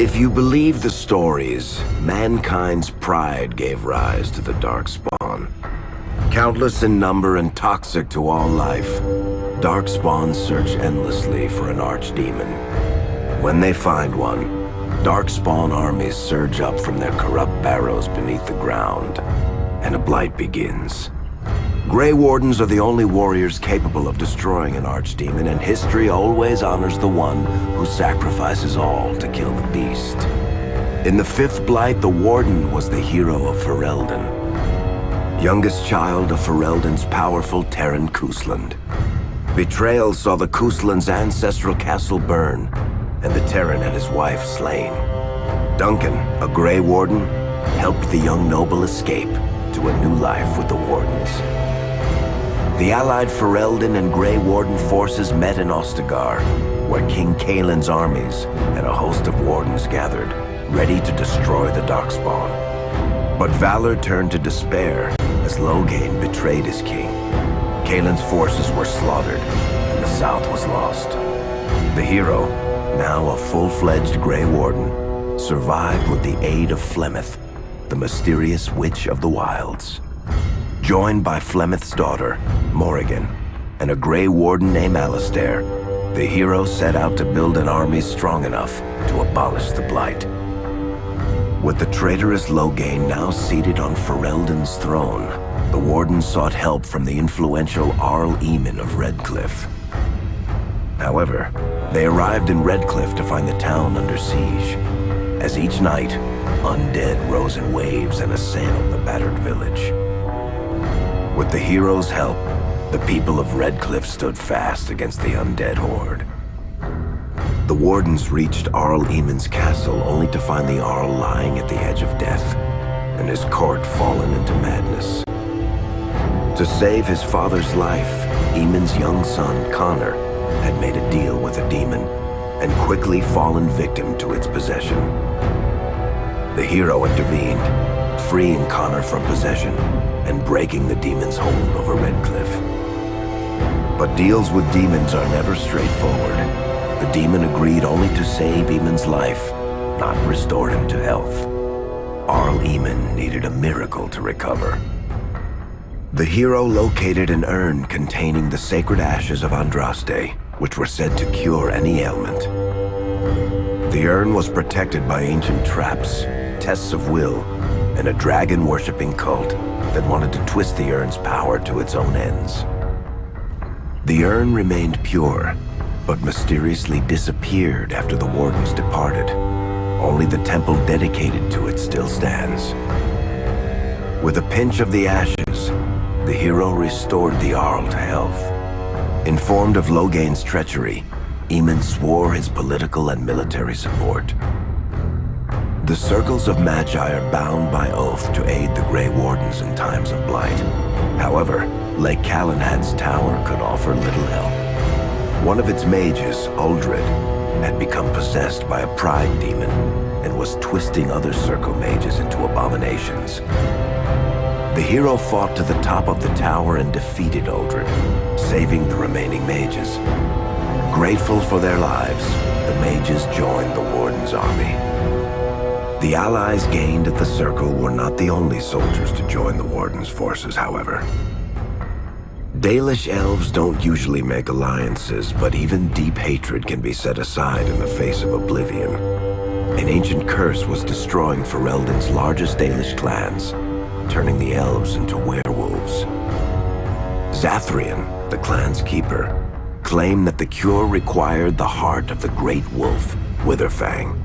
If you believe the stories, mankind's pride gave rise to the Darkspawn. Countless in number and toxic to all life, Darkspawns search endlessly for an archdemon. When they find one, Darkspawn armies surge up from their corrupt barrows beneath the ground, and a blight begins. Grey Wardens are the only warriors capable of destroying an archdemon, and history always honors the one who sacrifices all to kill the beast. In the fifth blight, the Warden was the hero of Ferelden, youngest child of Ferelden's powerful Terran Cousland. Betrayal saw the Cousland's ancestral castle burn, and the Terran and his wife slain. Duncan, a Grey Warden, helped the young noble escape to a new life with the Wardens. The allied Ferelden and Grey Warden forces met in Ostagar, where King Kaelin's armies and a host of Wardens gathered, ready to destroy the Darkspawn. But valor turned to despair as Loghain betrayed his king. Kaelin's forces were slaughtered, and the south was lost. The hero, now a full-fledged Grey Warden, survived with the aid of Flemeth, the mysterious witch of the wilds. Joined by Flemeth's daughter, Morrigan, and a Grey Warden named Alistair, the hero set out to build an army strong enough to abolish the Blight. With the traitorous Loghain now seated on Ferelden's throne, the Warden sought help from the influential Arl Eamon of Redcliffe. However, they arrived in Redcliffe to find the town under siege. As each night, undead rose in waves and assailed the battered village. With the hero's help, the people of Redcliffe stood fast against the undead horde. The Wardens reached Arl Eamon's castle only to find the Arl lying at the edge of death, and his court fallen into madness. To save his father's life, Eamon's young son, Connor, had made a deal with a demon, and quickly fallen victim to its possession. The hero intervened, freeing Connor from possession, and breaking the demon's hold over Redcliffe. But deals with demons are never straightforward. The demon agreed only to save Eamon's life, not restore him to health. Arl Eamon needed a miracle to recover. The hero located an urn containing the sacred ashes of Andraste, which were said to cure any ailment. The urn was protected by ancient traps, tests of will, and a dragon-worshipping cult that wanted to twist the urn's power to its own ends. The urn remained pure, but mysteriously disappeared after the Wardens departed. Only the temple dedicated to it still stands. With a pinch of the ashes, the hero restored the Arl to health. Informed of Loghain's treachery, Eamon swore his political and military support. The circles of Magi are bound by oath to aid the Grey Wardens in times of blight. However, Lake Calenhad's tower could offer little help. One of its mages, Uldred, had become possessed by a pride demon and was twisting other circle mages into abominations. The hero fought to the top of the tower and defeated Uldred, saving the remaining mages. Grateful for their lives, the mages joined the Warden's army. The allies gained at the Circle were not the only soldiers to join the Warden's forces, however. Dalish elves don't usually make alliances, but even deep hatred can be set aside in the face of oblivion. An ancient curse was destroying Ferelden's largest Dalish clans, turning the elves into werewolves. Zathrian, the clan's keeper, claimed that the cure required the heart of the great wolf, Witherfang.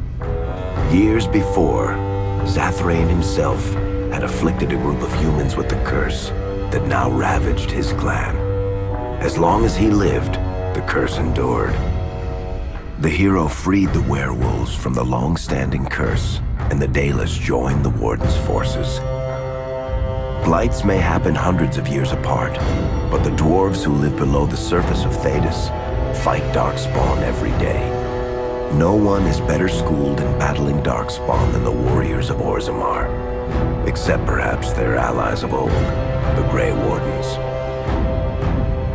Years before, Zathrian himself had afflicted a group of humans with the curse that now ravaged his clan. As long as he lived, the curse endured. The hero freed the werewolves from the long-standing curse, and the Dalish joined the Warden's forces. Blights may happen hundreds of years apart, but the dwarves who live below the surface of Thedas fight Darkspawn every day. No one is better schooled in battling Darkspawn than the warriors of Orzammar, except perhaps their allies of old, the Grey Wardens.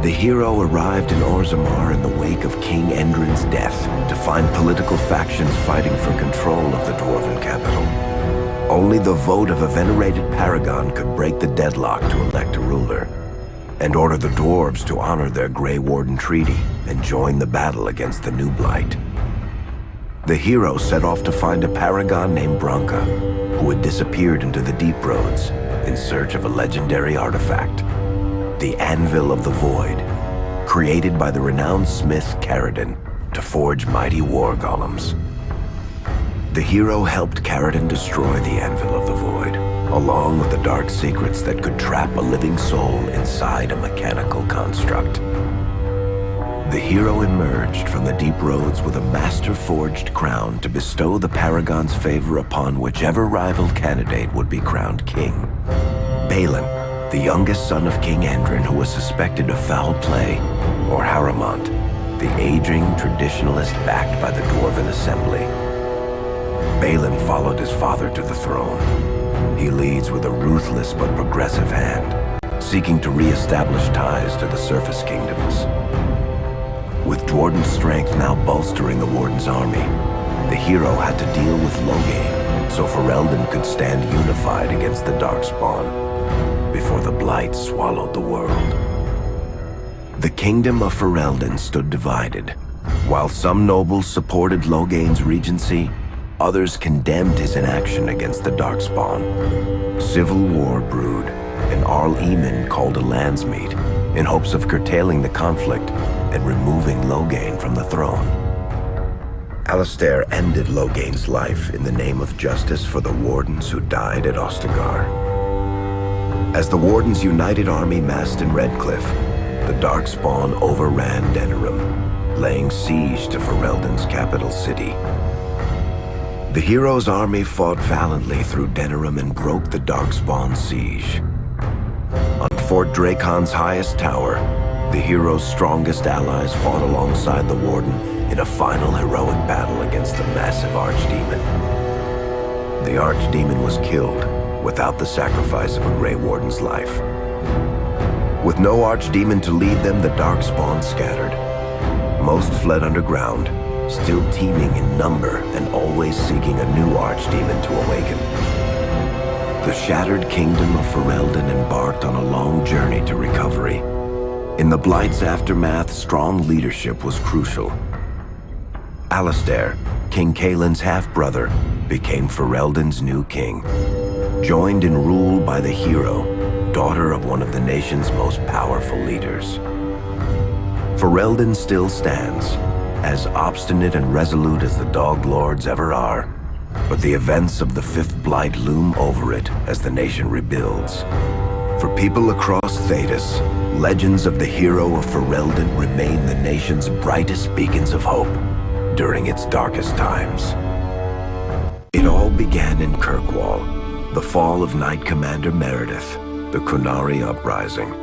The hero arrived in Orzammar in the wake of King Endrin's death to find find political factions fighting for control of the Dwarven capital. Only the vote of a venerated paragon could break the deadlock to elect a ruler, and order the dwarves to honor their Grey Warden treaty and join the battle against the New Blight. The hero set off to find a paragon named Branka, who had disappeared into the Deep Roads in search of a legendary artifact, the Anvil of the Void, created by the renowned smith Caradon to forge mighty war golems. The hero helped Caradon destroy the Anvil of the Void, along with the dark secrets that could trap a living soul inside a mechanical construct. The hero emerged from the Deep Roads with a master-forged crown to bestow the Paragon's favor upon whichever rival candidate would be crowned king. Balin, the youngest son of King Endrin, who was suspected of foul play, or Haramont, the aging traditionalist backed by the Dwarven Assembly. Balin followed his father to the throne. He leads with a ruthless but progressive hand, seeking to re-establish ties to the Surface Kingdoms. With Dwarden's strength now bolstering the Warden's army, the hero had to deal with Loghain so Ferelden could stand unified against the Darkspawn before the Blight swallowed the world. The kingdom of Ferelden stood divided. While some nobles supported Loghain's regency, others condemned his inaction against the Darkspawn. Civil war brewed, and Arl Eamon called a landsmeet in hopes of curtailing the conflict and removing Loghain from the throne. Alistair ended Loghain's life in the name of justice for the Wardens who died at Ostagar. As the Warden's united army massed in Redcliffe, the Darkspawn overran Denerim, laying siege to Ferelden's capital city. The hero's army fought valiantly through Denerim and broke the Darkspawn's siege. On Fort Dracon's highest tower, the hero's strongest allies fought alongside the Warden in a final heroic battle against the massive Archdemon. The Archdemon was killed without the sacrifice of a Grey Warden's life. With no Archdemon to lead them, the Darkspawn scattered. Most fled underground, still teeming in number and always seeking a new Archdemon to awaken. The shattered kingdom of Ferelden embarked on a long journey to recovery. In the Blight's aftermath, strong leadership was crucial. Alistair, King Kaelin's half-brother, became Ferelden's new king, joined in rule by the hero, daughter of one of the nation's most powerful leaders. Ferelden still stands, as obstinate and resolute as the Dog Lords ever are, but the events of the Fifth Blight loom over it as the nation rebuilds. For people across Thedas, legends of the hero of Ferelden remain the nation's brightest beacons of hope during its darkest times. It all began in Kirkwall, the fall of Knight Commander Meredith, the Kunari Uprising,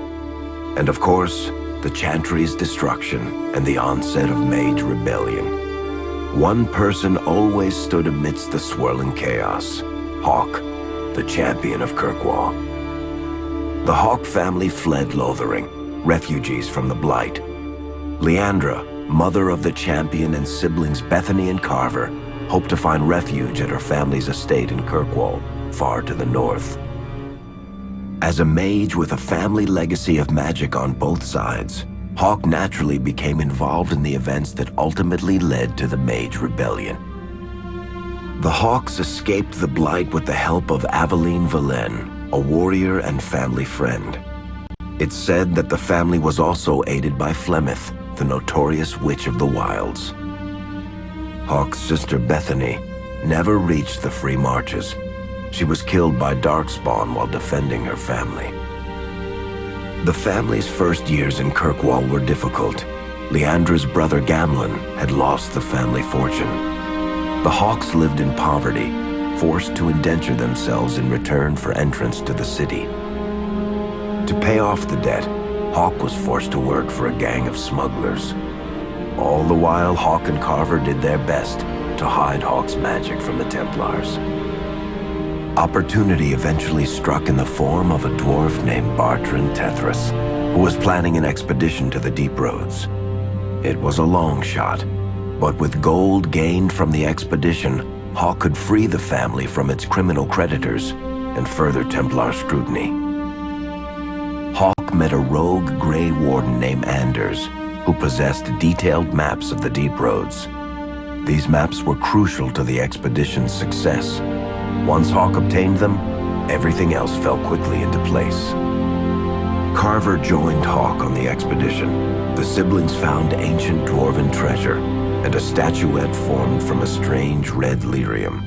and of course, the Chantry's destruction and the onset of Mage Rebellion. One person always stood amidst the swirling chaos: Hawke, the champion of Kirkwall. The Hawke family fled Lothering, refugees from the Blight. Leandra, mother of the champion, and siblings Bethany and Carver hoped to find refuge at her family's estate in Kirkwall, far to the north. As a mage with a family legacy of magic on both sides, Hawke naturally became involved in the events that ultimately led to the Mage Rebellion. The Hawks escaped the Blight with the help of Aveline Valen, a warrior and family friend. It's said that the family was also aided by Flemeth, the notorious Witch of the Wilds. Hawke's sister Bethany never reached the Free Marches. She was killed by Darkspawn while defending her family. The family's first years in Kirkwall were difficult. Leandra's brother Gamlin had lost the family fortune. The Hawks lived in poverty, forced to indenture themselves in return for entrance to the city. To pay off the debt, Hawke was forced to work for a gang of smugglers. All the while, Hawke and Carver did their best to hide Hawke's magic from the Templars. Opportunity eventually struck in the form of a dwarf named Varric Tethras, who was planning an expedition to the Deep Roads. It was a long shot, But with gold gained from the expedition, Hawke could free the family from its criminal creditors and further Templar scrutiny. Hawke met a rogue Grey Warden named Anders, who possessed detailed maps of the deep roads. These maps were crucial to the expedition's success. Once Hawke obtained them, everything else fell quickly into place. Carver joined Hawke on the expedition. The siblings found ancient dwarven treasure and a statuette formed from a strange red lyrium.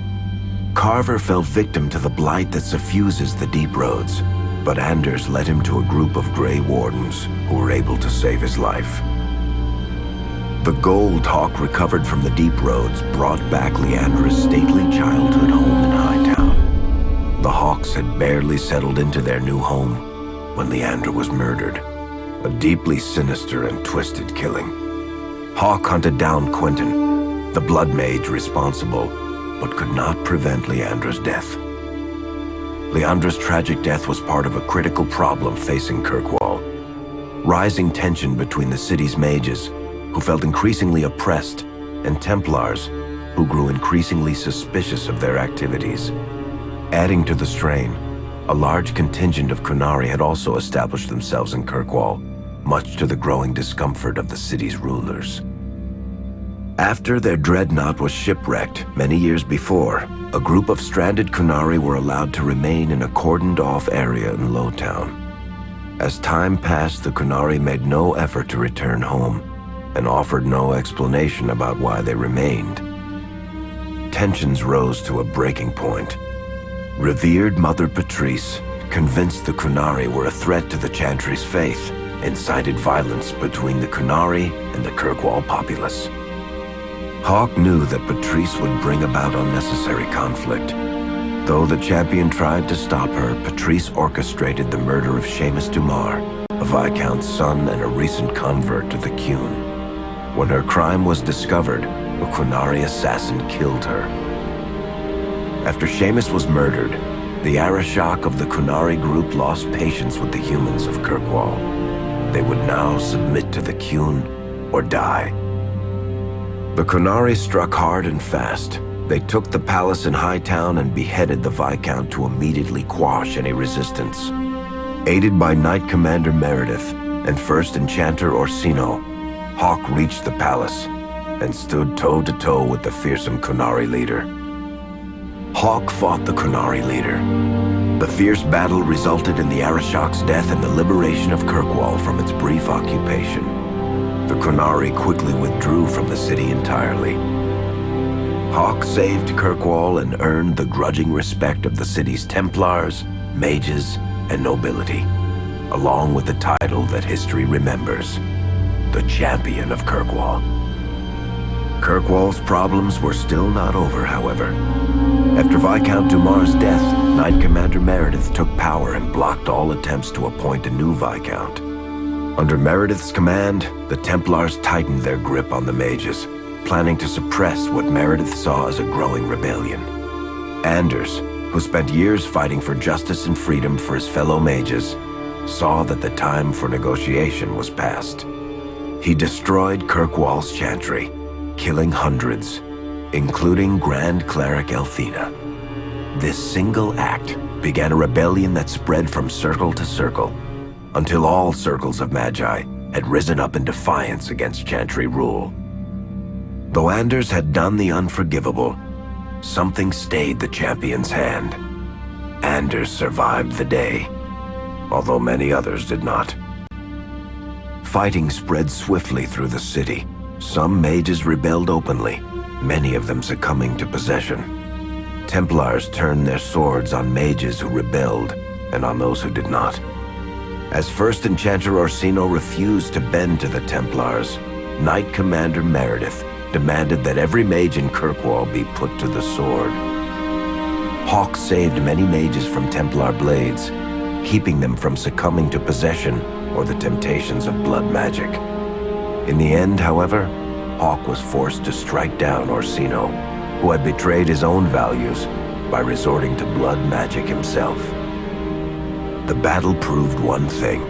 Carver fell victim to the blight that suffuses the deep roads, but Anders led him to a group of Grey Wardens who were able to save his life. The gold Hawke recovered from the deep roads brought back Leandra's stately childhood home in Hightown. The Hawkes had barely settled into their new home when Leandra was murdered, a deeply sinister and twisted killing. Hawke hunted down Quentin, the blood mage responsible, but could not prevent Leandra's death. Leandra's tragic death was part of a critical problem facing Kirkwall. Rising tension between the city's mages, who felt increasingly oppressed, and Templars, who grew increasingly suspicious of their activities. Adding to the strain, a large contingent of Qunari had also established themselves in Kirkwall, much to the growing discomfort of the city's rulers. After their dreadnought was shipwrecked many years before, a group of stranded Qunari were allowed to remain in a cordoned-off area in Lowtown. As time passed, the Qunari made no effort to return home and offered no explanation about why they remained. Tensions rose to a breaking point. Revered Mother Patrice, convinced the Qunari were a threat to the Chantry's faith, incited violence between the Qunari and the Kirkwall populace. Hawke knew that Patrice would bring about unnecessary conflict. Though the champion tried to stop her, Patrice orchestrated the murder of Seamus Dumar, a Viscount's son and a recent convert to the Qun. When her crime was discovered, a Qunari assassin killed her. After Seamus was murdered, the Arishok of the Qunari group lost patience with the humans of Kirkwall. They would now submit to the Qun or die. The Qunari struck hard and fast. They took the palace in Hightown and beheaded the Viscount to immediately quash any resistance. Aided by Knight Commander Meredith and First Enchanter Orsino, Hawke reached the palace and stood toe-to-toe with the fearsome Qunari leader. Hawke fought the Qunari leader. The fierce battle resulted in the Arishok's death and the liberation of Kirkwall from its brief occupation. The Qunari quickly withdrew from the city entirely. Hawke saved Kirkwall and earned the grudging respect of the city's Templars, mages, and nobility, along with the title that history remembers, the Champion of Kirkwall. Kirkwall's problems were still not over, however. After Viscount Dumar's death, Knight Commander Meredith took power and blocked all attempts to appoint a new Viscount. Under Meredith's command, the Templars tightened their grip on the mages, planning to suppress what Meredith saw as a growing rebellion. Anders, who spent years fighting for justice and freedom for his fellow mages, saw that the time for negotiation was past. He destroyed Kirkwall's chantry, killing hundreds, including Grand Cleric Elthina. This single act began a rebellion that spread from circle to circle, until all circles of Magi had risen up in defiance against chantry rule. Though Anders had done the unforgivable, something stayed the champion's hand. Anders survived the day, although many others did not. Fighting spread swiftly through the city. Some mages rebelled openly, many of them succumbing to possession. Templars turned their swords on mages who rebelled and on those who did not. As First Enchanter Orsino refused to bend to the Templars, Knight Commander Meredith demanded that every mage in Kirkwall be put to the sword. Hawke saved many mages from Templar blades, keeping them from succumbing to possession or the temptations of blood magic. In the end, however, Hawke was forced to strike down Orsino, who had betrayed his own values by resorting to blood magic himself. The battle proved one thing: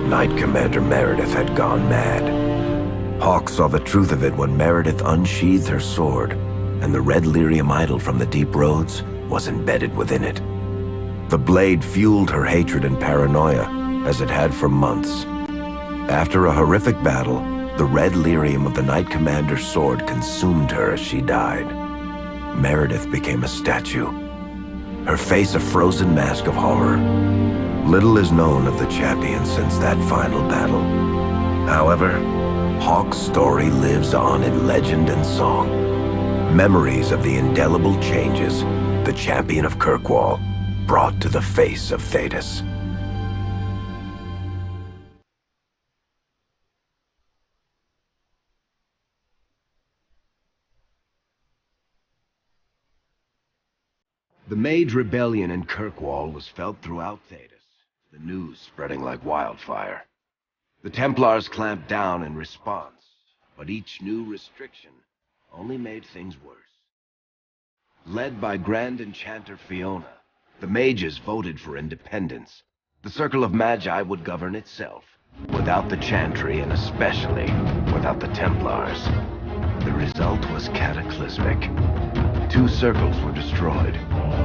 Knight Commander Meredith had gone mad. Hawke saw the truth of it when Meredith unsheathed her sword, and the red lyrium idol from the deep roads was embedded within it. The blade fueled her hatred and paranoia, as it had for months. After a horrific battle, the red lyrium of the Knight Commander's sword consumed her as she died. Meredith became a statue, her face a frozen mask of horror. Little is known of the champion since that final battle. However, Hawke's story lives on in legend and song. Memories of the indelible changes the champion of Kirkwall brought to the face of Thedas. The Mage Rebellion in Kirkwall was felt throughout Thedas, the news spreading like wildfire. The Templars clamped down in response, but each new restriction only made things worse. Led by Grand Enchanter Fiona, the mages voted for independence. The Circle of Magi would govern itself, without the Chantry and especially without the Templars. The result was cataclysmic. 2 circles were destroyed,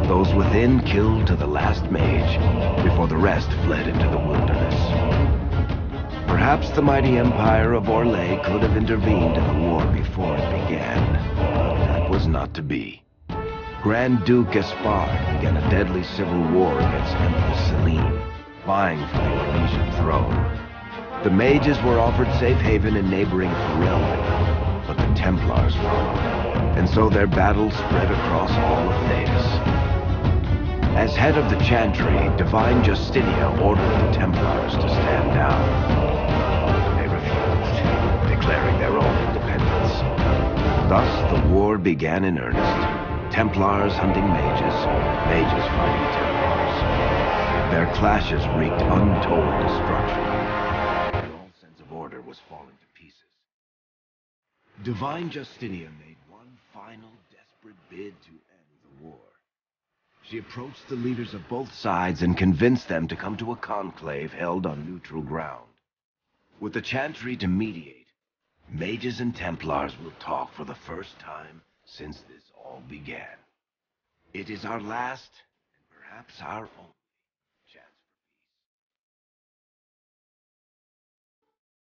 those within killed to the last mage, before the rest fled into the wilderness. Perhaps the mighty empire of Orlais could have intervened in the war before it began, but that was not to be. Grand Duke Espard began a deadly civil war against Empress Celine, vying for the Orlesian throne. The mages were offered safe haven in neighboring Ferelden, but the Templars followed, and so their battle spread across all of Thedas. As head of the Chantry, Divine Justinia ordered the Templars to stand down. They refused, declaring their own independence. Thus, the war began in earnest. Templars hunting mages, mages fighting Templars. Their clashes wreaked untold destruction. All sense of order was falling to pieces. Divine Justinia made one final desperate bid to end the war. She approached the leaders of both sides and convinced them to come to a conclave held on neutral ground. With the Chantry to mediate, mages and Templars will talk for the first time since this all began. It is our last, and perhaps our only.